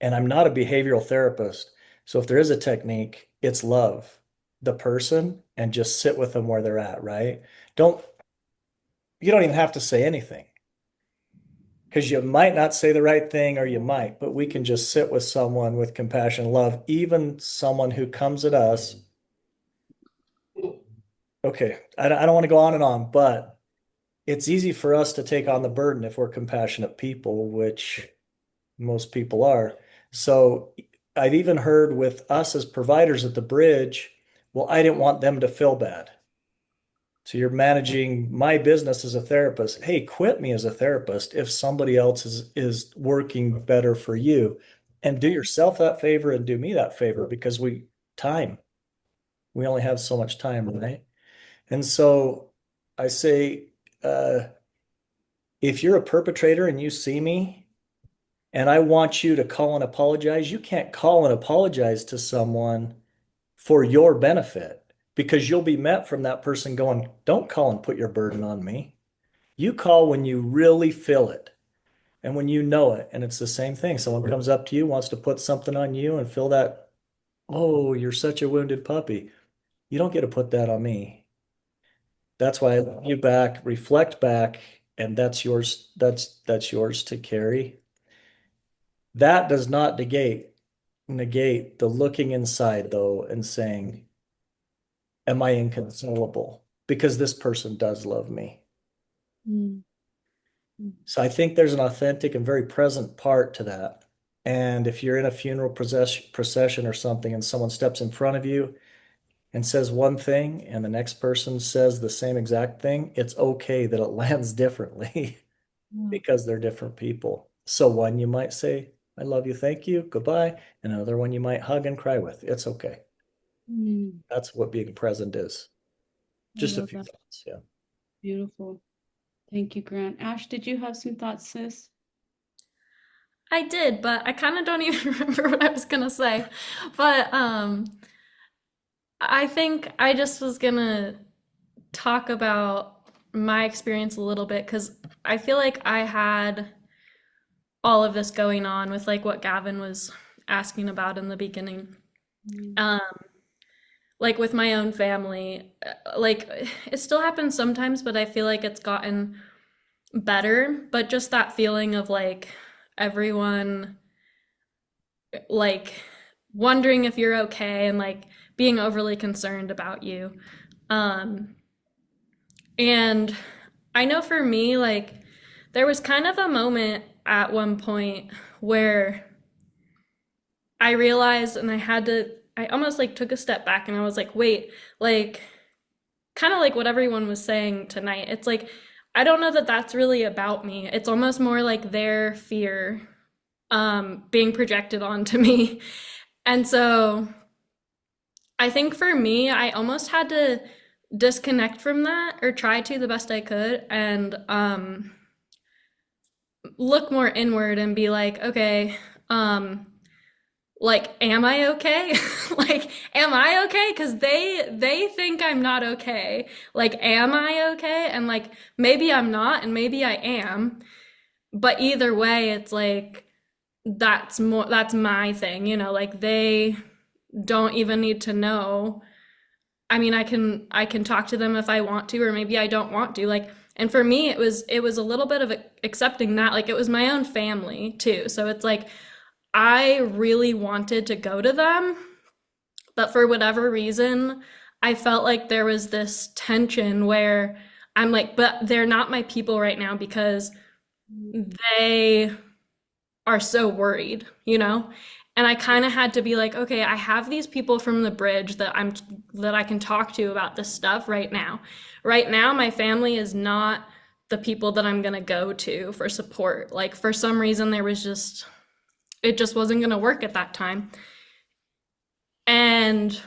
And I'm not a behavioral therapist. So if there is a technique, it's love the person and just sit with them where they're at, right? Don't, you don't even have to say anything, because you might not say the right thing, or you might, but we can just sit with someone with compassion and love, even someone who comes at us. Okay, I don't want to go on and on, but it's easy for us to take on the burden if we're compassionate people, which most people are. So I've even heard with us as providers at the bridge, well, I didn't want them to feel bad. So you're managing my business as a therapist. Hey, quit me as a therapist if somebody else is working better for you. And do yourself that favor and do me that favor, because time. We only have so much time, right? And so I say, if you're a perpetrator and you see me and I want you to call and apologize, you can't call and apologize to someone for your benefit, because you'll be met from that person going, don't call and put your burden on me. You call when you really feel it and when you know it. And it's the same thing. Someone comes up to you, wants to put something on you and feel that, oh, you're such a wounded puppy. You don't get to put that on me. That's why I love you back, reflect back, and that's yours. That's yours to carry. That does not negate the looking inside though and saying, am I inconsolable? Because this person does love me. Mm. So I think there's an authentic and very present part to that. And if you're in a funeral procession or something and someone steps in front of you and says one thing and the next person says the same exact thing, it's okay that it lands differently because they're different people. So one you might say, I love you, thank you, goodbye. And another one you might hug and cry with. It's okay. Mm. That's what being present is. I Just a love few that. thoughts. Yeah. Beautiful. Thank you, Grant. Ash, did you have some thoughts, sis? I did, but I kind of don't even remember what I was gonna say. But I think I just was gonna talk about my experience a little bit because I feel like I had all of this going on with like what Gavin was asking about in the beginning. Um, like with my own family, like it still happens sometimes, but I feel like it's gotten better. But just that feeling of like everyone like wondering if you're okay and like being overly concerned about you. Um, and I know for me, like there was kind of a moment at one point where I realized and I almost like took a step back and I was like, wait, like kind of like what everyone was saying tonight. It's like, I don't know that that's really about me. It's almost more like their fear being projected onto me. And so I think for me, I almost had to disconnect from that or try to the best I could and look more inward and be like, okay, like am I okay? Like am I okay? Cuz they think I'm not okay. Like am I okay? And like maybe I'm not and maybe I am. But either way, it's like that's my thing, like they don't even need to know. I mean, I can talk to them if I want to, or maybe I don't want to. Like, and for me, it was a little bit of accepting that, like, it was my own family too. So it's like I really wanted to go to them, but for whatever reason, I felt like there was this tension where I'm like, but they're not my people right now because they are so worried. And I kind of had to be like, okay, I have these people from the bridge that I can talk to about this stuff right now. Right now, my family is not the people that I'm going to go to for support. Like for some reason it just wasn't going to work at that time. And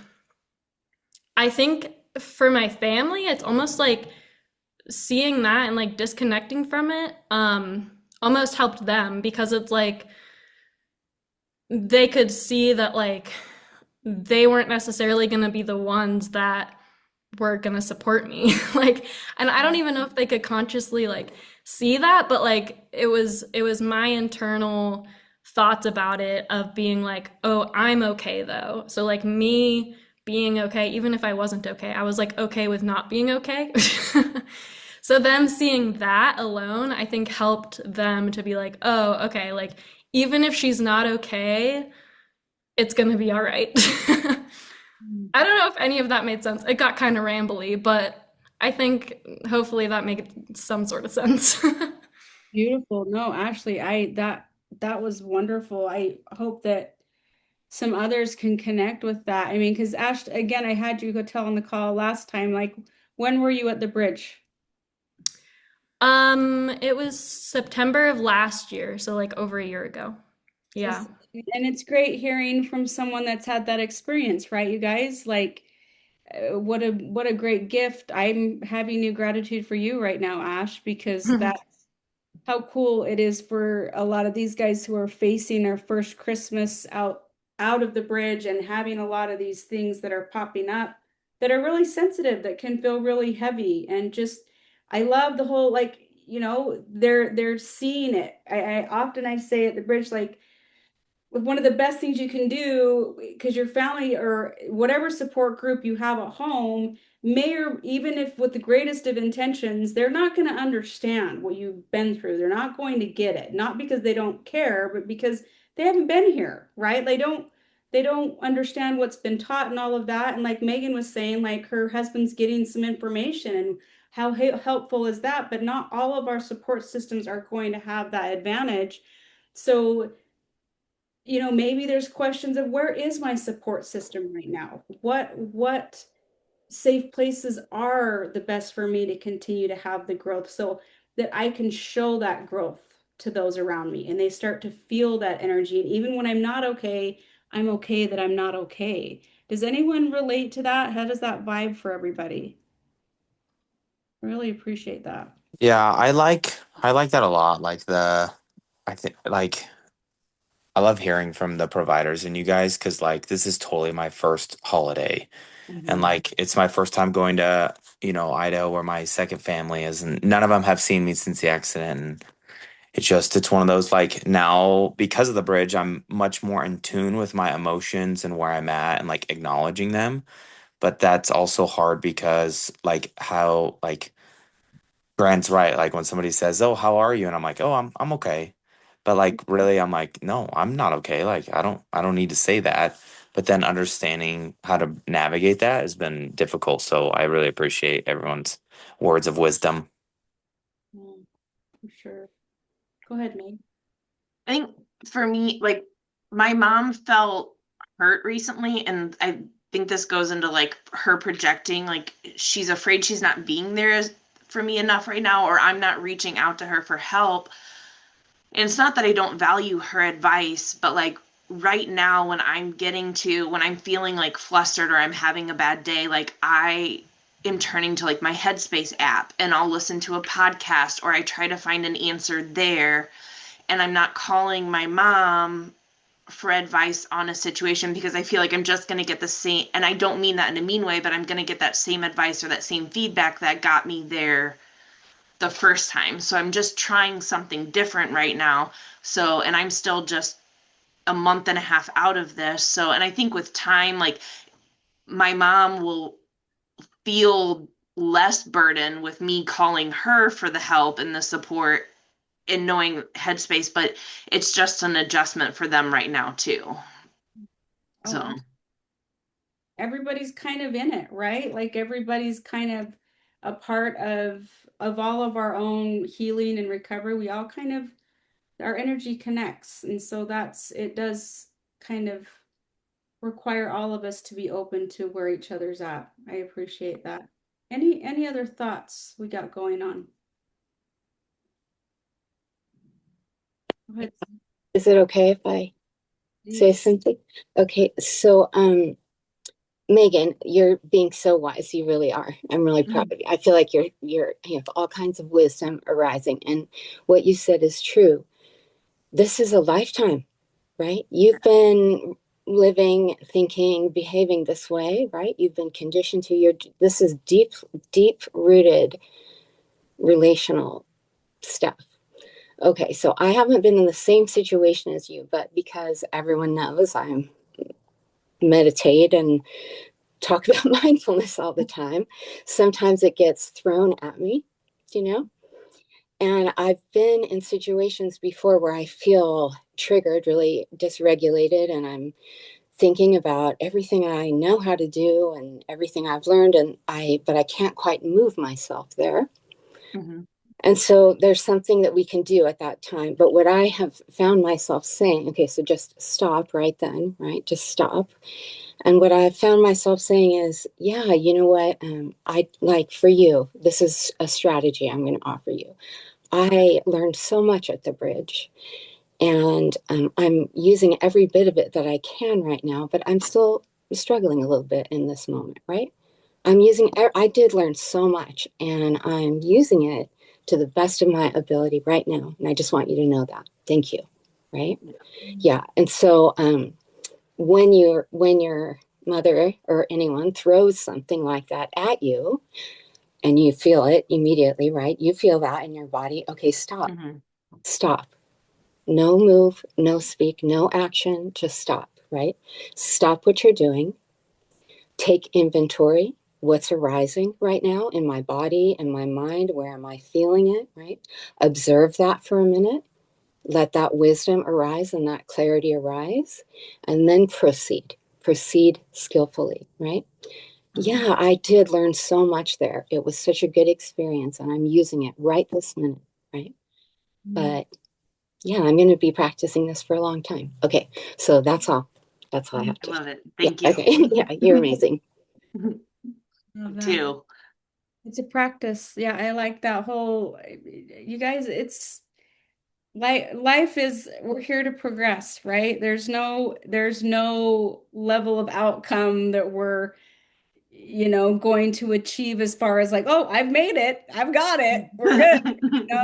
I think for my family, it's almost like seeing that and like disconnecting from it almost helped them because it's like they could see that like they weren't necessarily going to be the ones that were going to support me. Like, and I don't even know if they could consciously like see that, but like it was my internal thoughts about it of being like, "Oh, I'm okay though." So like me being okay even if I wasn't okay. I was like okay with not being okay. So them seeing that alone, I think helped them to be like, "Oh, okay, like even if she's not okay, it's gonna be all right." I don't know if any of that made sense. It got kind of rambly, but I think hopefully that made some sort of sense. Beautiful. No, Ashley, that was wonderful. I hope that some others can connect with that. I mean, because Ash, again, I had you go tell on the call last time, like, when were you at the bridge? It was September of last year, so like over a year ago. Yeah. And it's great hearing from someone that's had that experience, right, you guys? Like, what a great gift. I'm having new gratitude for you right now, Ash, because that's how cool it is for a lot of these guys who are facing their first Christmas out of the bridge and having a lot of these things that are popping up that are really sensitive, that can feel really heavy. And just I love the whole, like, they're seeing it. I often I say at the bridge, like, one of the best things you can do, because your family or whatever support group you have at home may, or even if with the greatest of intentions, they're not going to understand what you've been through. They're not going to get it, not because they don't care, but because they haven't been here, right? They don't understand what's been taught and all of that. And like Megan was saying, like her husband's getting some information, and how helpful is that? But not all of our support systems are going to have that advantage. So maybe there's questions of, where is my support system right now? What safe places are the best for me to continue to have the growth, so that I can show that growth to those around me and they start to feel that energy. And even when I'm not okay, I'm okay that I'm not okay. Does anyone relate to that? How does that vibe for everybody? Really appreciate that. Yeah, I like that a lot. I think like I love hearing from the providers and you guys because like this is totally my first holiday. And like it's my first time going to, Idaho where my second family is, and none of them have seen me since the accident. And it's one of those like now because of the bridge, I'm much more in tune with my emotions and where I'm at and like acknowledging them. But that's also hard because like how like Grant's right. Like when somebody says, "Oh, how are you?" and I'm like, "Oh, I'm okay." But like really I'm like, "No, I'm not okay." Like I don't need to say that. But then understanding how to navigate that has been difficult. So I really appreciate everyone's words of wisdom. For sure. Go ahead, Meg. I think for me, like my mom felt hurt recently, and I think this goes into like her projecting, like she's afraid she's not being there for me enough right now, or I'm not reaching out to her for help. And it's not that I don't value her advice, but like right now, when I'm feeling like flustered or I'm having a bad day, like I am turning to like my Headspace app and I'll listen to a podcast or I try to find an answer there. And I'm not calling my mom for advice on a situation because I feel like I'm just going to get the same, and I don't mean that in a mean way, but I'm going to get that same advice or that same feedback that got me there the first time. So I'm just trying something different right now. So, and I'm still just a month and a half out of this. So, and I think with time, like my mom will feel less burden with me calling her for the help and the support and knowing Headspace, but it's just an adjustment for them right now too. So, Oh, everybody's kind of in it, right? Like everybody's kind of a part of all of our own healing and recovery. We all kind of, our energy connects. And so it does kind of require all of us to be open to where each other's at. I appreciate that. Any other thoughts we got going on? Go ahead. Is it okay if I say something? Okay, so Megan, you're being so wise. You really are. I'm really proud of you. I feel like you have all kinds of wisdom arising, and what you said is true. This is a lifetime, right? You've been living, thinking, behaving this way, right? You've been conditioned to your. This is deep, deep rooted relational stuff. Okay, so I haven't been in the same situation as you, but because everyone knows I'm meditate and talk about mindfulness all the time, sometimes it gets thrown at me, you know? And I've been in situations before where I feel triggered, really dysregulated, and I'm thinking about everything I know how to do and everything I've learned, but I can't quite move myself there. Mm-hmm. And so there's something that we can do at that time. But what I have found myself saying, okay, so just stop right then, right? Just stop. And what I've found myself saying is, yeah, you know what? I like for you, this is a strategy I'm going to offer you. I learned so much at the bridge, and I'm using every bit of it that I can right now, but I'm still struggling a little bit in this moment, right? I did learn so much, and I'm using it to the best of my ability right now. And I just want you to know that. Thank you. Right? Yeah. And so, when your mother or anyone throws something like that at you and you feel it immediately, right? You feel that in your body. Okay, stop. Mm-hmm. Stop. No move, no speak, no action, just stop, right? Stop what you're doing. Take inventory. What's arising right now in my body and my mind? Where am I feeling it, right? Observe that for a minute. Let that wisdom arise and that clarity arise, and then proceed. Proceed skillfully, right? Yeah, I did learn so much there. It was such a good experience, and I'm using it right this minute, right? But yeah, I'm going to be practicing this for a long time. Okay, so that's all. That's all I have I to. love it. Yeah, Thank you. okay. Yeah, you're amazing. Love that. Too. It's a practice. Yeah, I like that whole, you guys, it's like life is, we're here to progress, right? There's no level of outcome that we're, going to achieve as far as like, oh, I've made it. I've got it. We're good.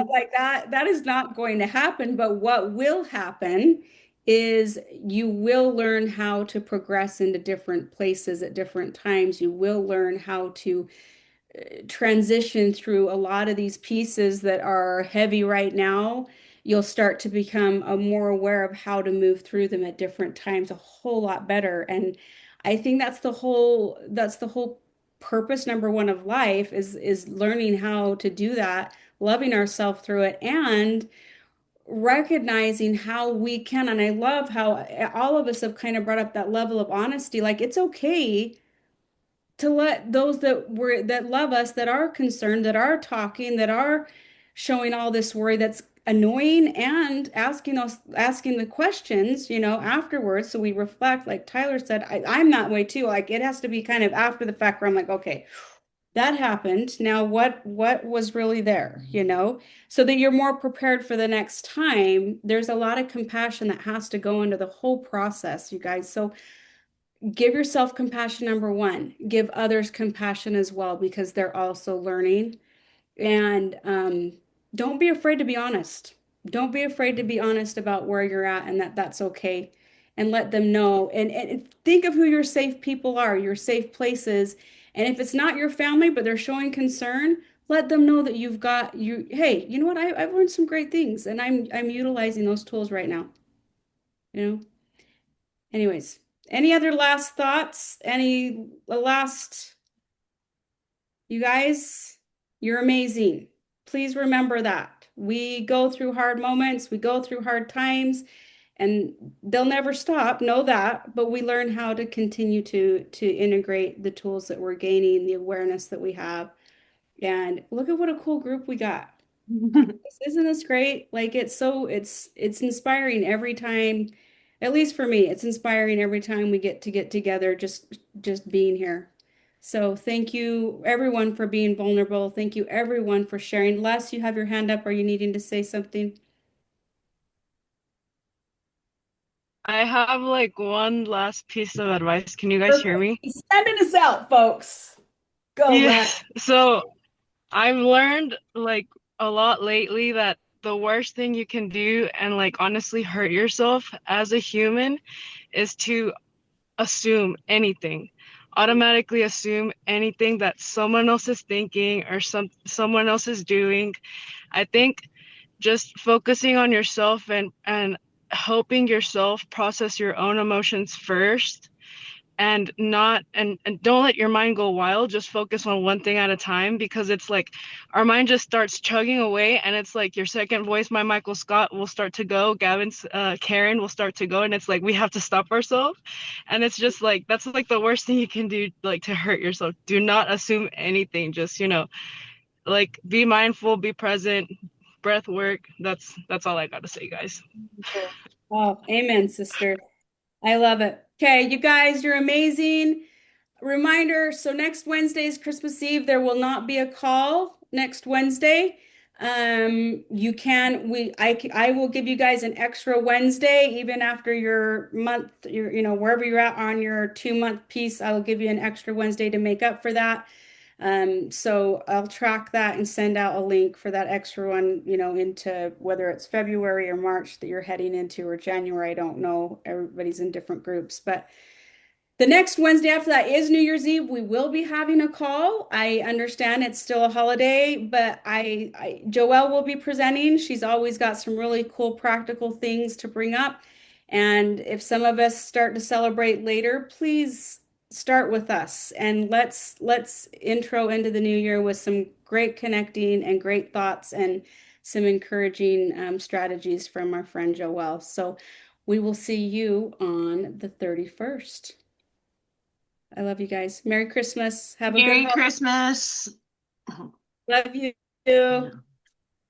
Like that is not going to happen. But what will happen is you will learn how to progress into different places at different times. You will learn how to transition through a lot of these pieces that are heavy right now. You'll start to become more aware of how to move through them at different times a whole lot better. And I think that's the whole purpose number one of life is learning how to do that, loving ourselves through it, and recognizing how we can. And I love how all of us have kind of brought up that level of honesty. Like it's okay to let those that love us, that are concerned, that are talking, that are showing all this worry that's annoying, and asking the questions, afterwards, so we reflect, like Tyler said. I'm that way too. Like it has to be kind of after the fact where I'm like, okay, that happened. Now what was really there, so that you're more prepared for the next time. There's a lot of compassion that has to go into the whole process, you guys. So give yourself compassion, number one. Give others compassion as well, because they're also learning. And don't be afraid to be honest. Don't be afraid to be honest about where you're at, and that's okay. And let them know. And think of who your safe people are, your safe places. And if it's not your family, but they're showing concern, let them know that hey, you know what? I've learned some great things, and I'm utilizing those tools right now. You know? Anyways, any other last thoughts? Any last, you guys, you're amazing. Please remember that. We go through hard moments, we go through hard times, and they'll never stop. Know that, but we learn how to continue to integrate the tools that we're gaining, the awareness that we have. And look at what a cool group we got. Isn't this great? Like it's inspiring every time, at least for me, it's inspiring every time we get together, just being here. So thank you everyone for being vulnerable. Thank you everyone for sharing. Les, you have your hand up. Are you needing to say something? I have like one last piece of advice. Can you guys hear Perfect. me? He's sending us out, folks. Go, Len. Yes. So I've learned like a lot lately that the worst thing you can do and like honestly hurt yourself as a human is to assume anything. Automatically assume anything that someone else is thinking or someone else is doing. I think just focusing on yourself and helping yourself process your own emotions first and not and don't let your mind go wild. Just focus on one thing at a time, because it's like our mind just starts chugging away, and it's like your second voice, my Michael Scott, will start to go, Gavin's Karen will start to go, and it's like we have to stop ourselves. And it's just like that's like the worst thing you can do, like to hurt yourself. Do not assume anything. Just like be mindful, be present, breath work. That's all I gotta say, guys. Oh, amen, sister. I love it. Okay, you guys, you're amazing. Reminder, so next Wednesday is Christmas Eve. There will not be a call next Wednesday. You can I will give you guys an extra Wednesday even after your month, wherever you're at on your 2 month piece, I will give you an extra Wednesday to make up for that. So I'll track that and send out a link for that extra one, into whether it's February or March that you're heading into, or January. I don't know. Everybody's in different groups, but the next Wednesday after that is New Year's Eve. We will be having a call. I understand it's still a holiday, but Joelle will be presenting. She's always got some really cool practical things to bring up. And if some of us start to celebrate later, please start with us and let's intro into the new year with some great connecting and great thoughts and some encouraging strategies from our friend Joelle. So we will see you on the 31st. I love you guys. Merry Christmas. Have a good Merry holiday. Christmas. Love you.